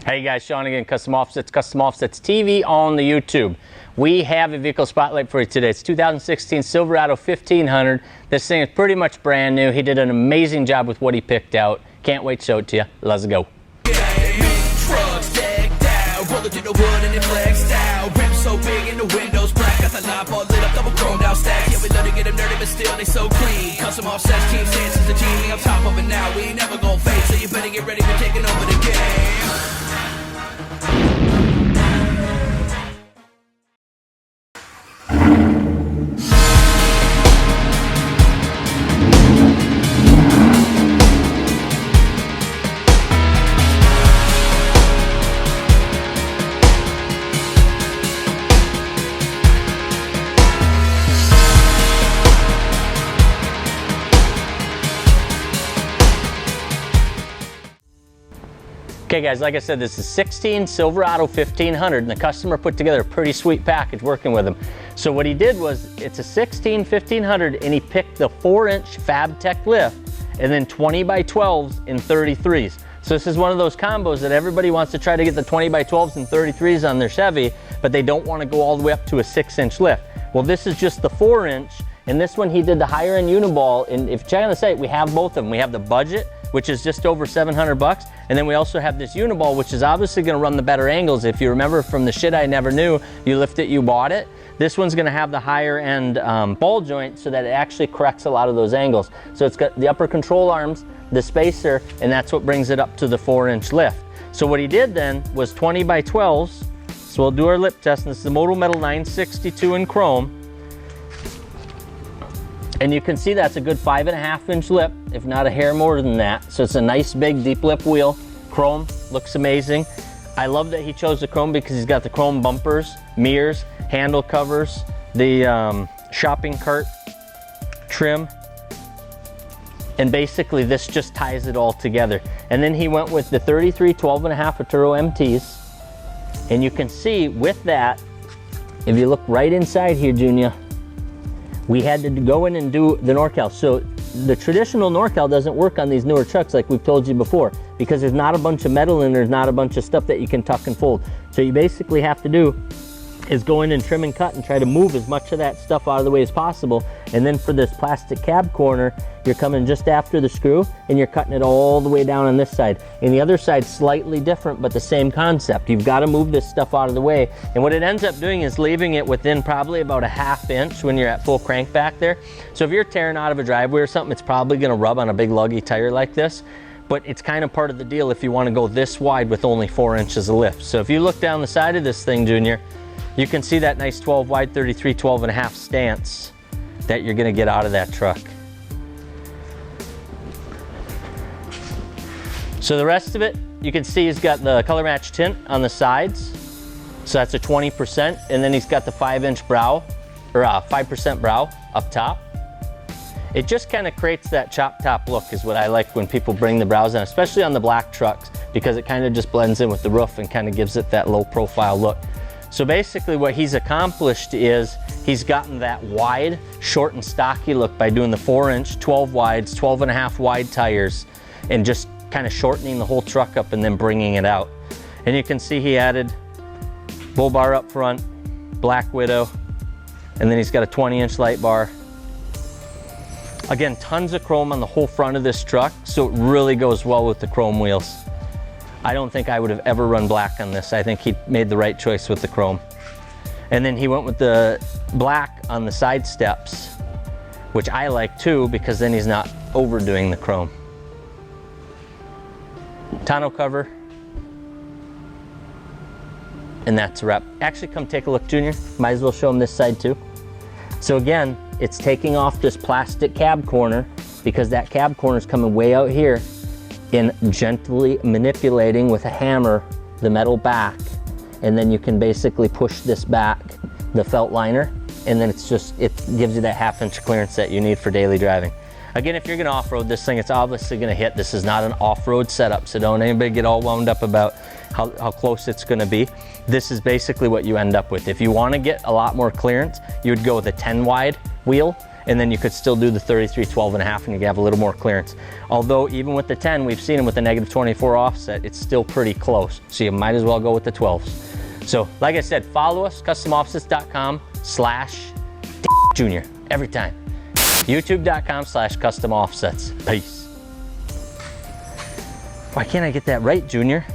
Hey guys, Sean again, Custom Offsets TV on the YouTube. We have a vehicle spotlight for you today. It's 2016 Silverado 1500. This thing is pretty much brand new. He did an amazing job with what he picked out. Can't wait to show it to you. Let's go. So big in the windows, black, got the knob all lit up, double chromed out stacks. Yeah, we love to get them dirty, but still they so clean. Custom Offsets, Team Stance is the team, we on top of it now. We ain't never gonna fade, so you better get ready for taking over the game. Okay guys, like I said, this is 16 Silverado 1500 and the customer put together a pretty sweet package working with him. So what he did was, it's a 16 1500 and he picked the 4-inch Fabtech lift and then 20x12's in 33's. So this is one of those combos that everybody wants to try to get the 20x12's and 33's on their Chevy, but they don't want to go all the way up to a 6-inch lift. Well, this is just the 4-inch, and this one he did the higher end uniball. And if you check on the site, we have both of them. We have the budget, which is just over 700 bucks. And then we also have this uniball, which is obviously gonna run the better angles. If you remember from the shit I never knew, you lift it, you bought it. This one's gonna have the higher end ball joint so that it actually corrects a lot of those angles. So it's got the upper control arms, the spacer, and that's what brings it up to the 4-inch lift. So what he did then was 20x12's. So we'll do our lip test, and this is the Moto Metal MO962 in chrome. And you can see that's a good 5.5-inch lip, if not a hair more than that. So it's a nice big deep lip wheel. Chrome, looks amazing. I love that he chose the chrome because he's got the chrome bumpers, mirrors, handle covers, the shopping cart trim. And basically this just ties it all together. And then he went with the 33 12.5 Atturo MTs. And you can see with that, if you look right inside here, Junior, we had to go in and do the NorCal. So the traditional NorCal doesn't work on these newer trucks like we've told you before, because there's not a bunch of metal and there's not a bunch of stuff that you can tuck and fold. So you basically have to do is go in and trim and cut and try to move as much of that stuff out of the way as possible. And then for this plastic cab corner, you're coming just after the screw and you're cutting it all the way down on this side. And the other side's slightly different, but the same concept. You've got to move this stuff out of the way. And what it ends up doing is leaving it within probably about a 1/2 inch when you're at full crank back there. So if you're tearing out of a driveway or something, it's probably gonna rub on a big luggy tire like this. But it's kind of part of the deal if you want to go this wide with only 4 inches of lift. So if you look down the side of this thing, Junior, you can see that nice 12 wide 33 12.5 stance that you're gonna get out of that truck. So the rest of it, you can see he's got the color match tint on the sides. So that's a 20%. And then he's got the 5-inch brow, or 5% brow up top. It just kind of creates that chop top look is what I like when people bring the brows in, especially on the black trucks, because it kind of just blends in with the roof and kind of gives it that low profile look. So basically what he's accomplished is he's gotten that wide, short and stocky look by doing the 4-inch, 12 wides, 12.5 wide tires, and just kind of shortening the whole truck up and then bringing it out. And you can see he added bull bar up front, black widow, and then he's got a 20-inch light bar. Again, tons of chrome on the whole front of this truck, so it really goes well with the chrome wheels. I don't think I would have ever run black on this. I think he made the right choice with the chrome. And then he went with the black on the side steps, which I like too, because then he's not overdoing the chrome. Tonneau cover. And that's a wrap. Actually, come take a look, Junior. Might as well show him this side too. So again, it's taking off this plastic cab corner because that cab corner is coming way out here, in gently manipulating with a hammer the metal back, and then you can basically push this back, the felt liner, and then it's just, it gives you that 1/2 inch clearance that you need for daily driving. Again, if you're gonna off-road this thing, it's obviously gonna hit. This is not an off-road setup, so don't anybody get all wound up about how close it's gonna be. This is basically what you end up with. If you wanna get a lot more clearance, you would go with a 10 wide wheel and then you could still do the 33 12.5 and you have a little more clearance. Although even with the 10, we've seen them with the -24 offset, it's still pretty close. So you might as well go with the 12s. So like I said, follow us, customoffsets.com/junior every time. youtube.com/customoffsets. Peace. Why can't I get that right, Junior?